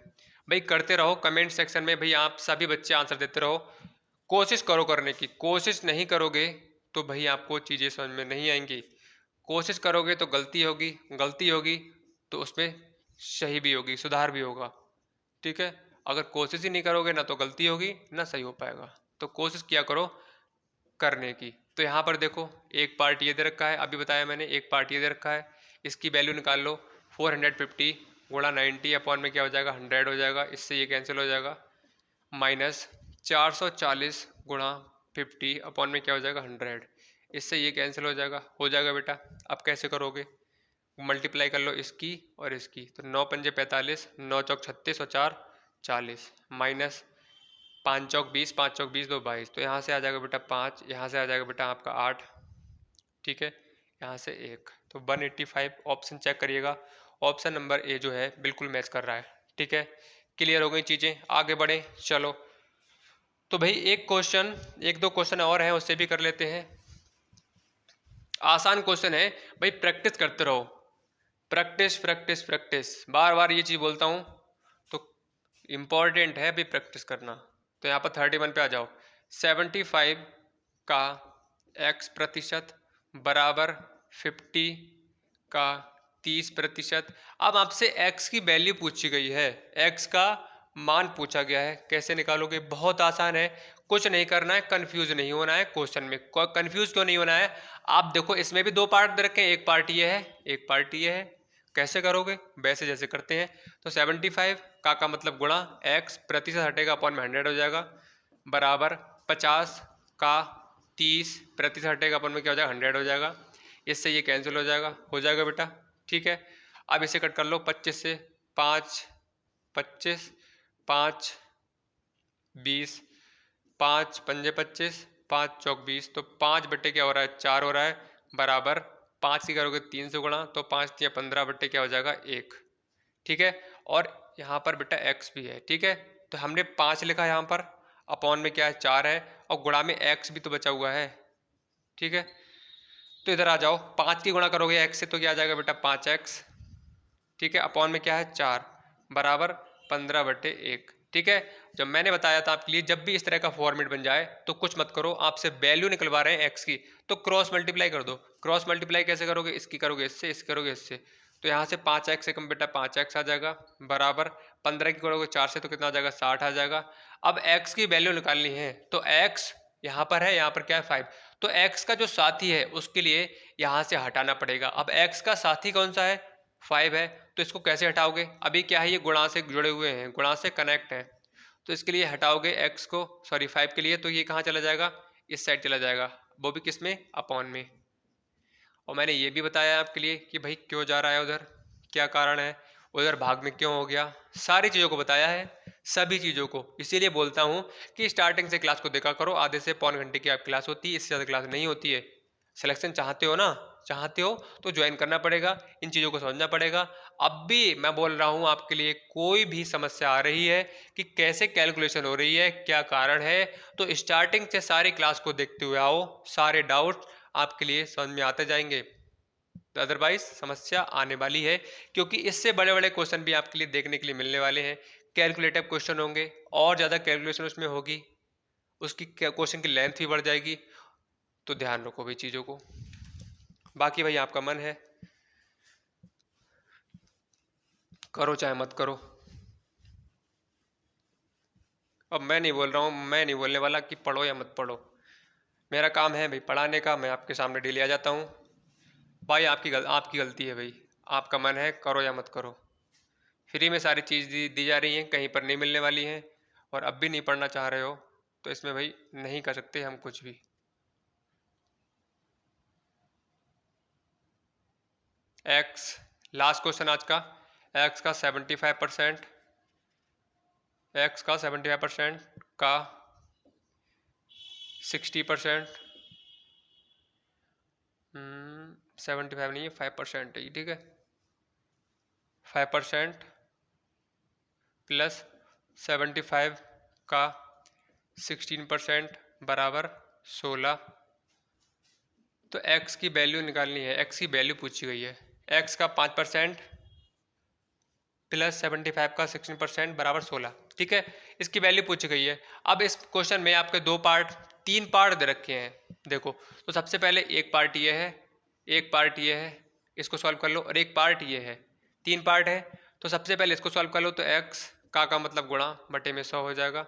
भाई करते रहो कमेंट सेक्शन में, भाई आप सभी बच्चे आंसर देते रहो, कोशिश करो करने की, कोशिश नहीं करोगे तो भाई आपको चीज़ें समझ में नहीं आएंगी, कोशिश करोगे तो गलती होगी, गलती होगी तो उसमें सही भी होगी, सुधार भी होगा। ठीक है, अगर कोशिश ही नहीं करोगे ना तो गलती होगी ना सही हो पाएगा, तो कोशिश किया करो करने की। तो यहाँ पर देखो एक पार्ट ये दे रखा है, अभी बताया मैंने एक पार्ट ये दे रखा है, इसकी वैल्यू निकाल लो, 450 गुणा 90 अपॉन में क्या हो जाएगा 100 हो जाएगा, इससे ये कैंसिल हो जाएगा, माइनस 440 गुणा 50 अपॉन में क्या हो जाएगा 100, इससे ये कैंसिल हो जाएगा बेटा। अब कैसे करोगे, मल्टीप्लाई कर लो इसकी और इसकी, तो 9 पंजे 45, 9 चौक 36 और 4 40, माइनस 5 चौक 20, 5 चौक 20 2 22, तो यहाँ से आ जाएगा बेटा 5, यहाँ से आ जाएगा बेटा आपका 8, ठीक है, यहाँ से 1, तो 185 ऑप्शन चेक करिएगा, ऑप्शन नंबर ए जो है बिल्कुल मैच कर रहा है। ठीक है, क्लियर हो गई चीज़ें, आगे बढ़े चलो। तो भाई एक क्वेश्चन, एक दो क्वेश्चन और हैं उससे भी कर लेते हैं, आसान क्वेश्चन है भाई, प्रैक्टिस करते रहो, प्रैक्टिस प्रैक्टिस प्रैक्टिस, बार बार ये चीज़ बोलता हूँ, तो इम्पॉर्टेंट है भी प्रैक्टिस करना। तो यहाँ पर 31 पे आ जाओ, 75 का x प्रतिशत बराबर 50 का 30%। अब आपसे x की वैल्यू पूछी गई है, x का मान पूछा गया है, कैसे निकालोगे, बहुत आसान है, कुछ नहीं करना है, कंफ्यूज नहीं होना है क्वेश्चन में। कंफ्यूज क्यों नहीं होना है, आप देखो इसमें भी दो पार्ट दे रखे हैं, एक पार्ट ये है एक पार्ट ये है, कैसे करोगे वैसे जैसे करते हैं। तो 75 का मतलब गुणा x प्रतिशत हटेगा अपॉन में 100 हो जाएगा, बराबर 50 का 30% हटेगा अपन में क्या हो जाएगा 100 हो जाएगा, इससे ये कैंसिल हो जाएगा बेटा। ठीक है, अब इसे कट कर लो 25 से, 5 25 5 20, 5 पंजे 25, 5 चौक 20, तो 5 बट्टे क्या हो रहा है 4 हो रहा है, बराबर 5 की करोगे 3 से गुणा, तो 5 या 15 बट्टे क्या हो जाएगा 1। ठीक है, और यहाँ पर बेटा x भी है। ठीक है, तो हमने 5 लिखा है यहाँ पर, अपॉन में क्या है 4 है, और गुणा में x भी तो बचा हुआ है। ठीक है, तो इधर आ जाओ, 5 की गुणा करोगे x से तो क्या आ जाएगा बेटा 5x। ठीक है, अपॉन में क्या है 4, बराबर 15/1। ठीक है, जब मैंने बताया था आपके लिए जब भी इस तरह का फॉर्मेट बन जाए तो कुछ मत करो, आपसे वैल्यू निकलवा रहे हैं x की, तो क्रॉस मल्टीप्लाई कर दो। क्रॉस मल्टीप्लाई कैसे करोगे, इसकी करोगे इससे, इसकी करोगे इससे, तो यहाँ से 5x से कम बेटा 5x आ जाएगा, बराबर 15 की करोगे 4 से तो कितना आ जाएगा 60 आ जाएगा। अब x की वैल्यू निकालनी है, तो x यहाँ पर है, यहाँ पर क्या है 5, तो x का जो साथी है उसके लिए यहाँ से हटाना पड़ेगा। अब x का साथी कौन सा है 5 है, तो इसको कैसे हटाओगे, अभी क्या है ये गुणा से जुड़े हुए हैं, गुणा से कनेक्ट है, तो इसके लिए हटाओगे x को, सॉरी 5 के लिए, तो ये कहाँ चला जाएगा इस साइड चला जाएगा, वो भी किस में अपॉन में। और मैंने ये भी बताया आपके लिए कि भाई क्यों जा रहा है उधर, क्या कारण है, उधर भाग में क्यों हो गया, सारी चीज़ों को बताया है, सभी चीज़ों को। इसीलिए बोलता हूँ कि स्टार्टिंग से क्लास को देखा करो, आधे से पौन घंटे की आप क्लास होती है, इससे ज़्यादा क्लास नहीं होती है। सिलेक्शन चाहते हो ना, चाहते हो तो ज्वाइन करना पड़ेगा, इन चीज़ों को समझना पड़ेगा। अब भी मैं बोल रहा हूँ आपके लिए, कोई भी समस्या आ रही है कि कैसे कैलकुलेशन हो रही है, क्या कारण है, तो स्टार्टिंग से सारी क्लास को देखते हुए आओ, सारे डाउट आपके लिए समझ में आते जाएंगे। तो अदरवाइज समस्या आने वाली है, क्योंकि इससे बड़े बड़े क्वेश्चन भी आपके लिए देखने के लिए मिलने वाले हैं, कैलकुलेटिव क्वेश्चन होंगे, और ज़्यादा कैलकुलेशन उसमें होगी, उसकी क्वेश्चन की लेंथ भी बढ़ जाएगी, तो ध्यान रखो भाई चीज़ों को। बाकी भाई आपका मन है, करो चाहे मत करो। अब मैं नहीं बोल रहा हूँ, मैं नहीं बोलने वाला कि पढ़ो या मत पढ़ो, मेरा काम है भाई पढ़ाने का, मैं आपके सामने डेली आ जाता हूँ भाई, आपकी गलती है भाई, आपका मन है करो या मत करो, फ्री में सारी चीज़ दी जा रही हैं, कहीं पर नहीं मिलने वाली हैं, और अब भी नहीं पढ़ना चाह रहे हो तो इसमें भाई नहीं कर सकते हम कुछ भी। एक्स, लास्ट क्वेश्चन आज का, एक्स का 75%, एक्स का 75% का 60%, 75 नहीं है 5% है, ठीक है, 5% प्लस 75 का 16% बराबर 16। तो x की वैल्यू निकालनी है, x की वैल्यू पूछी गई है। x का 5% प्लस 75 का 16% बराबर 16। ठीक है, इसकी वैल्यू पूछी गई है। अब इस क्वेश्चन में आपके तीन पार्ट दे रखे हैं। देखो, तो सबसे पहले एक पार्ट ये है, एक पार्ट ये है, इसको सॉल्व कर लो, और एक पार्ट ये है। तीन पार्ट है, तो सबसे पहले इसको सॉल्व कर लो। तो x का मतलब गुणा बटे में 100 हो जाएगा,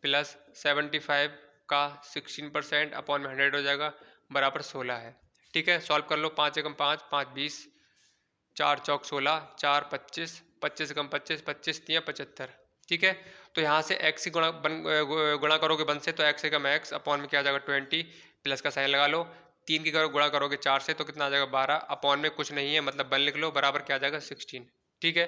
प्लस 75 का 16% अपॉन में 100 हो जाएगा, बराबर 16 है। ठीक है, सॉल्व कर लो। 5 एकम 5, 5 20, 4 चौक 16, 4 25, 25 कम 25, 25 तिया 75। ठीक है, तो यहाँ से x की गुणा करोगे 1 से, तो x एकम x अपॉन में क्या आ जाएगा 20, प्लस का साइन लगा लो। 3 की गुणा करोगे 4 से, तो कितना आ जाएगा 12, अपॉन में कुछ नहीं है मतलब 1 लिख लो, बराबर क्या आ जाएगा 16। ठीक है,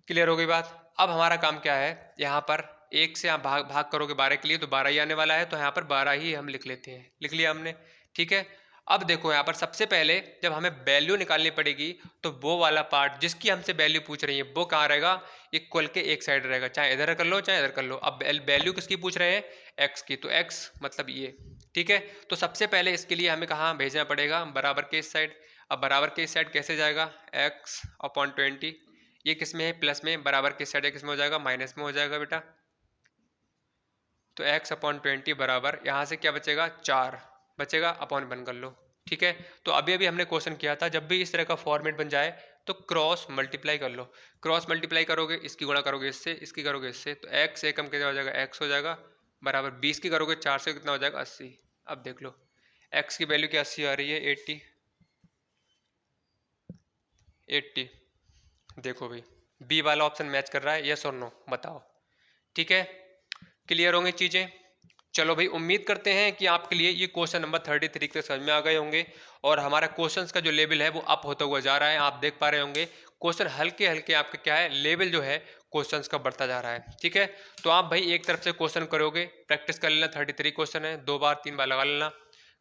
क्लियर हो गई बात। अब हमारा काम क्या है, यहाँ पर 1 से आप भाग करोगे 12 के लिए, तो 12 ही आने वाला है, तो यहाँ पर 12 ही हम लिख लेते हैं। लिख लिया हमने। ठीक है, अब देखो यहाँ पर सबसे पहले जब हमें वैल्यू निकालनी पड़ेगी, तो वो वाला पार्ट जिसकी हमसे वैल्यू पूछ रही है वो कहाँ रहेगा, इक्वल के एक साइड रहेगा, चाहे इधर कर लो चाहे इधर कर लो। अब वैल्यू किसकी पूछ रहे हैं, एक्स की, तो एक्स मतलब ये। ठीक है, तो सबसे पहले इसके लिए हमें कहाँ भेजना पड़ेगा, बराबर के इस साइड। अब बराबर के इस साइड कैसे जाएगा, एक्स अपॉन 20, ये किस में है, प्लस में, बराबर के साइड किस में हो जाएगा, माइनस में हो जाएगा बेटा। तो x अपॉन 20 बराबर यहाँ से क्या बचेगा, 4 बचेगा, अपॉन 1 कर लो। ठीक है, तो अभी अभी हमने क्वेश्चन किया था, जब भी इस तरह का फॉर्मेट बन जाए तो क्रॉस मल्टीप्लाई कर लो। क्रॉस मल्टीप्लाई करोगे, इसकी गुणा करोगे इससे, इसकी करोगे इससे, तो x एकम कितना हो जाएगा, x हो जाएगा, बराबर 20 की करोगे 4 से कितना हो जाएगा 80। अब देख लो x की वैल्यू क्या 80 आ रही है, 80। देखो भाई, बी वाला ऑप्शन मैच कर रहा है, यस और नो बताओ। ठीक है, क्लियर होंगी चीज़ें। चलो भाई, उम्मीद करते हैं कि आपके लिए ये क्वेश्चन नंबर 33 के समझ में आ गए होंगे, और हमारा क्वेश्चंस का जो लेवल है वो अप होता हुआ जा रहा है। आप देख पा रहे होंगे क्वेश्चन हल्के हल्के आपके क्या है, लेवल जो है क्वेश्चंस का बढ़ता जा रहा है। ठीक है, तो आप भाई एक तरफ से क्वेश्चन करोगे, प्रैक्टिस कर लेना। 33 क्वेश्चन है, 2 बार 3 बार लगा लेना।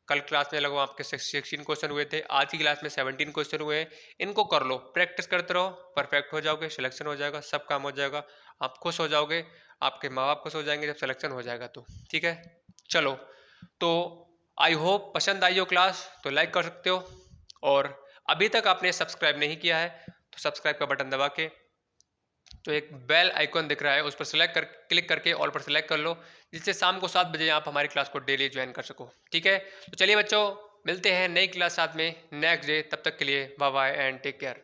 कल क्लास में लगभग आपके 16 क्वेश्चन हुए थे, आज की क्लास में 17 क्वेश्चन हुए हैं। इनको कर लो, प्रैक्टिस करते रहो, परफेक्ट हो जाओगे, सिलेक्शन हो जाएगा, सब काम हो जाएगा, आप खुश हो जाओगे, आपके माँ बाप खुश हो जाएंगे जब सिलेक्शन हो जाएगा तो। ठीक है, चलो, तो आई होप पसंद आई हो क्लास, तो लाइक कर सकते हो, और अभी तक आपने सब्सक्राइब नहीं किया है तो सब्सक्राइब का बटन दबा के जो एक बेल आइकॉन दिख रहा है उस पर क्लिक करके ऑल पर सेलेक्ट कर लो, जिससे शाम को 7 बजे आप हमारी क्लास को डेली ज्वाइन कर सको। ठीक है, तो चलिए बच्चों, मिलते हैं नई क्लास साथ में नेक्स्ट डे। तब तक के लिए bye bye and take care.